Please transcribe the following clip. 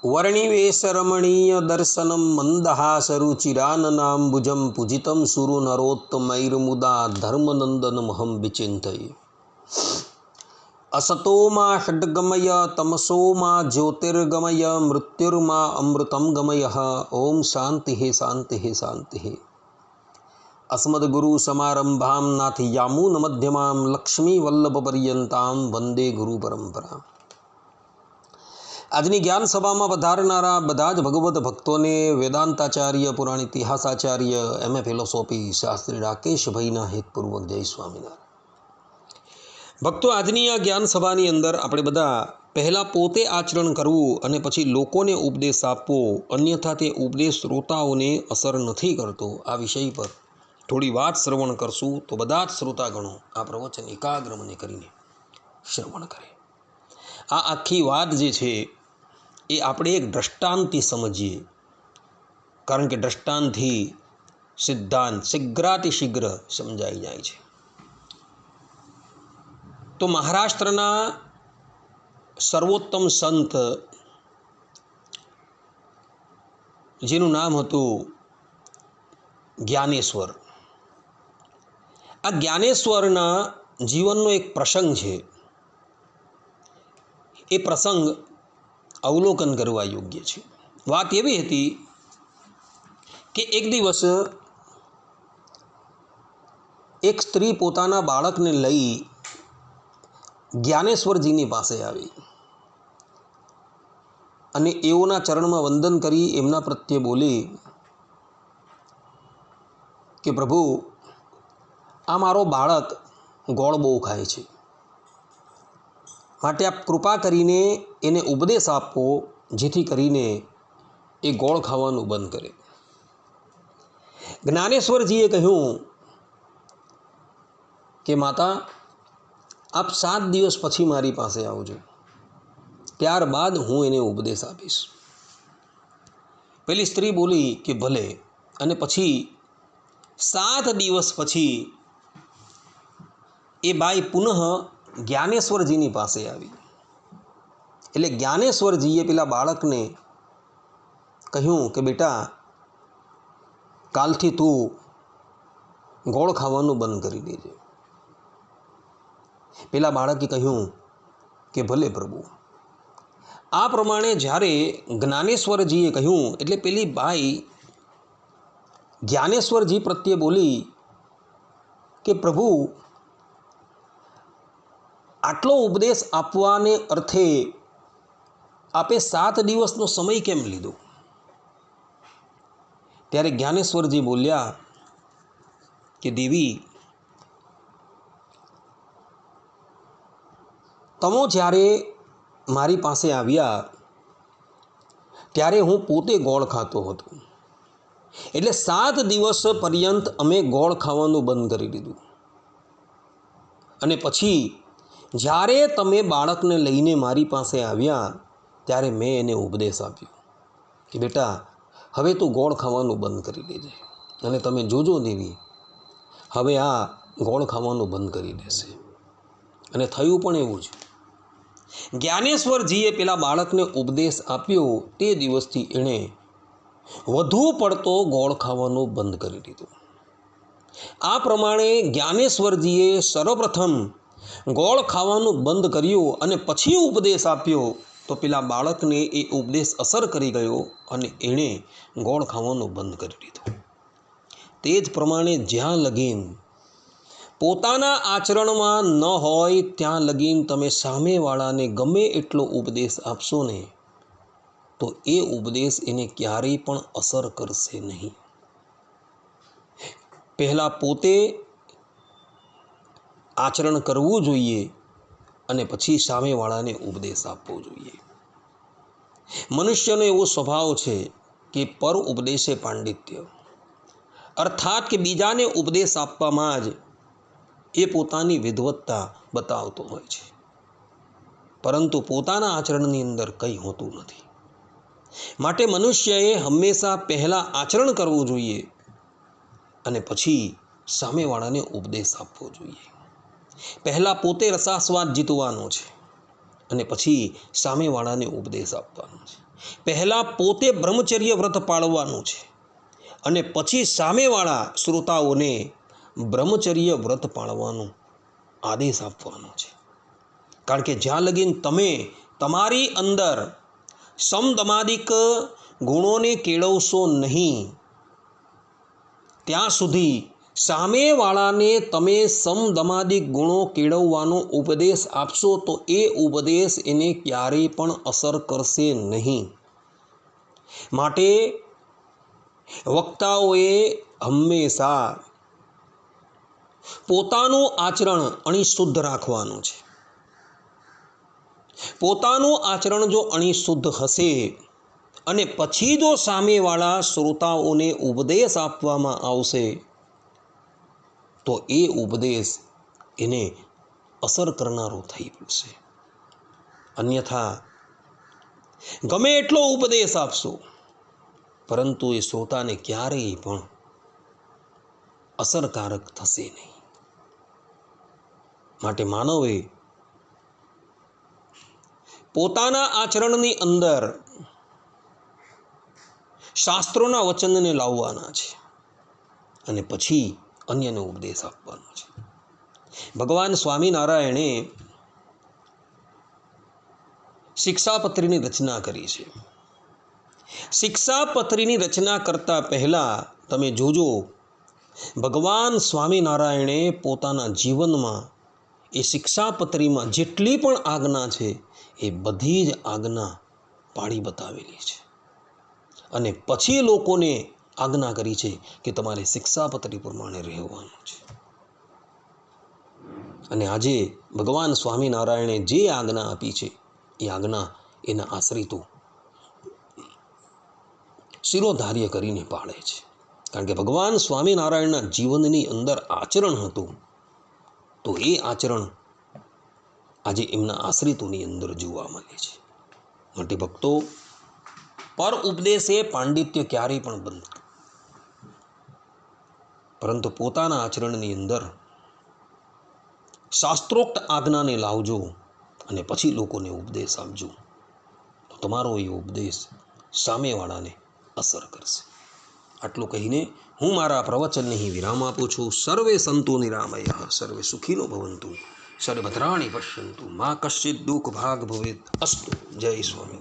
वर्णिवेशरमणीय दर्शनं मन्दहासरुचिराननाम्बुजं पूजितं सुरनरोत्तमैर्मुदा धर्मनन्दनमहं विचिन्तये। असतो मा षड्गमय तमसो मा ज्योतिर्गमय मृत्युर्मा अमृतं गमयः। ओम शांति शांति शांति। अस्मद्गुरुसमारम्भां नाथयामुनमध्यमां लक्ष्मीवल्लभपर्यन्तां वंदे गुरुपरंपरा। આજની જ્ઞાન સભામાં વધારનારા બધા જ ભગવત ભક્તોને વેદાંતાચાર્ય, પુરાણ ઇતિહાસાચાર્ય, એમએ ફિલોસોફી શાસ્ત્રી રાકેશભાઈના હેતપૂર્વક જય સ્વામિનારાયણ। ભક્તો, આજની આ જ્ઞાન સભાની અંદર આપણે બધા પહેલાં પોતે આચરણ કરવું અને પછી લોકોને ઉપદેશ આપવો, અન્યથા તે ઉપદેશ શ્રોતાઓને અસર નથી કરતો, આ વિષય પર થોડી વાત શ્રવણ કરશું તો બધા જ શ્રોતાગણો આ પ્રવચન એકાગ્ર મને કરીને શ્રવણ કરે। આ આખી વાત જે છે એ આપણે એક દ્રષ્ટાંતથી સમજીએ, કારણ કે દ્રષ્ટાંતથી સિદ્ધાંત શીઘ્રાતિશીઘ્ર સમજાઈ જાય છે। તો મહારાષ્ટ્રના સર્વોત્તમ સંત જેનું નામ હતું જ્ઞાનેશ્વર, આ જ્ઞાનેશ્વરના જીવનનો એક પ્રસંગ છે। એ પ્રસંગ અવલોકન કરવા યોગ્ય છે। વાત એવી હતી કે એક દિવસ એક સ્ત્રી પોતાના બાળકને લઈ જ્ઞાનેશ્વરજીની પાસે આવી અને એઓના ચરણમાં વંદન કરી એમના પ્રત્યે બોલી કે પ્રભુ, આ મારો બાળક ગોળ બહુ ખાય છે, માટે આપ કૃપા કરીને એને ઉપદેશ આપો જેથી કરીને એ ગોળ ખાવાનું બંધ કરે। જ્ઞાનેશ્વરજીએ કહ્યું કે માતા, આપ 7 દિવસ પછી મારી પાસે આવજો, ત્યારબાદ હું એને ઉપદેશ આપીશ। પેલી સ્ત્રી બોલી કે ભલે, અને પછી 7 દિવસ પછી એ બાઈ પુનઃ જ્ઞાનેશ્વરજીની પાસે આવી। એટલે જ્ઞાનેશ્વરજીએ પેલા બાળકને કહ્યું કે બેટા, કાલથી તું ગોળ ખાવાનું બંધ કરી દેજે। પેલા બાળકે કહ્યું કે ભલે પ્રભુ। આ પ્રમાણે જ્યારે જ્ઞાનેશ્વરજીએ કહ્યું એટલે પેલી બાઈ જ્ઞાનેશ્વરજી પ્રત્યે બોલી કે પ્રભુ, આટલો ઉપદેશ આપવાને અર્થે આપે 7 દિવસનો સમય કેમ લીધો? ત્યારે જ્ઞાનેશ્વરજી બોલ્યા કે દેવી, તમે જ્યારે મારી પાસે આવ્યા ત્યારે હું પોતે ગોળ ખાતો હતો, એટલે 7 દિવસ પર્યંત અમે ગોળ ખાવાનું બંધ કરી દીધું, અને પછી જ્યારે તમે બાળકને લઈને મારી પાસે આવ્યા ત્યારે મેં એને ઉપદેશ આપ્યો કે બેટા, હવે તું ગોળ ખાવાનું બંધ કરી દેજે, અને તમે જોજો દેવી, હવે આ ગોળ ખાવાનું બંધ કરી દેશે। અને થયું પણ એવું જ। જ્ઞાનેશ્વરજીએ પેલા બાળકને ઉપદેશ આપ્યો તે દિવસથી એણે વધુ પડતો ગોળ ખાવાનું બંધ કરી દીધું। આ પ્રમાણે જ્ઞાનેશ્વરજીએ સર્વપ્રથમ ગોળ ખાવાનું બંધ કર્યું અને પછી ઉપદેશ આપ્યો તો પેલા બાળકને એ ઉપદેશ અસર કરી ગયો અને એણે ગોળ ખાવાનું બંધ કરી દીધું। તે જ પ્રમાણે જ્યાં લગીન પોતાના આચરણમાં ન હોય ત્યાં લગીન તમે સામેવાળાને ગમે એટલો ઉપદેશ આપશો ને તો એ ઉપદેશ એને ક્યારેય પણ અસર કરશે નહીં। પહેલાં પોતે આચરણ કરવું જોઈએ અને પછી સામેવાળાને ઉપદેશ આપવો જોઈએ। મનુષ્યનો એવો સ્વભાવ છે કે પર ઉપદેશે પાંડિત્ય, અર્થાત કે બીજાને ઉપદેશ આપવામાં જ એ પોતાની વિદ્વત્તા બતાવતો હોય છે, પરંતુ પોતાના આચરણની અંદર કંઈ હોતું નથી। માટે મનુષ્યએ હંમેશા પહેલાં આચરણ કરવું જોઈએ અને પછી સામેવાળાને ઉપદેશ આપવો જોઈએ। પહેલાં પોતે રસાસ્વાદ જીતવાનો છે અને પછી સામેવાળાને ઉપદેશ આપવાનો છે। પહેલાં પોતે બ્રહ્મચર્ય વ્રત પાળવાનું છે અને પછી સામેવાળા શ્રોતાઓને બ્રહ્મચર્ય વ્રત પાળવાનો આદેશ આપવાનો છે. કારણ કે જ્યાં લગીન તમે તમારી અંદર સમદમાદિક ગુણોને કેળવશો નહીં, ત્યાં સુધી સામેવાળાને તમે સમદમાદિક ગુણો કેળવવાનો ઉપદેશ આપશો તો એ ઉપદેશ એને ક્યારેય પણ અસર કરશે નહીં. માટે વક્તાઓએ હંમેશા પોતાનું આચરણ અણિશુદ્ધ રાખવાનું છે. પોતાનું આચરણ જો અણિશુદ્ધ હશે અને પછી જો સામેવાળા શ્રોતાઓને ઉપદેશ આપવામાં આવશે તો એ ઉપદેશ એને અસર કરનારો થઈ પડશે. અન્યથા ગમે એટલો ઉપદેશ આપશો પરંતુ એ શ્રોતાને ક્યારેય પણ અસરકારક થશે નહીં. માટે માનવે પોતાના આચરણની અંદર શાસ્ત્રોના વચનને લાવવાના છે અને પછી અન્યને ઉપદેશ આપવાનો છે. ભગવાન સ્વામિનારાયણે શિક્ષાપત્રીની રચના કરી છે. શિક્ષાપત્રીની રચના કરતાં પહેલાં તમે જોજો, ભગવાન સ્વામિનારાયણે પોતાના જીવનમાં એ શિક્ષાપત્રીમાં જેટલી પણ આજ્ઞા છે એ બધી જ આજ્ઞા પાળી બતાવેલી છે અને પછી લોકોને આજ્ઞા કરી છે કે તમારે શિક્ષાપત્રી પ્રમાણે રહેવાનું છે. અને આજે ભગવાન સ્વામિનારાયણે જે આજ્ઞા આપી છે એ આજ્ઞા એના આશ્રિતો શિરોધાર્ય કરીને પાળે છે. કારણ કે ભગવાન સ્વામિનારાયણના જીવનની અંદર આચરણ હતું તો એ આચરણ આજે એમના આશ્રિતોની અંદર જોવા મળે છે. માટે ભક્તો, પર ઉપદેશે પાંડિત્ય ક્યારેય પણ બંધ, પરંતુ પોતાના આચરણની અંદર શાસ્ત્રોક્ત આજ્ઞાને લાવજો અને પછી લોકોને ઉપદેશ આપજો તો તમારો એ ઉપદેશ સામેવાળાને અસર કરશે. આટલું કહીને હું મારા પ્રવચનને અહીં વિરામ આપું છું. સર્વે સંતો નિરામયઃ, સર્વે સુખીનો ભવંતુ, સર્વભદ્રાણિ પશ્યન્તુ, મા કશ્ચિદ દુઃખ ભાગ ભવેત. અસ્તુ. જય સ્વામી.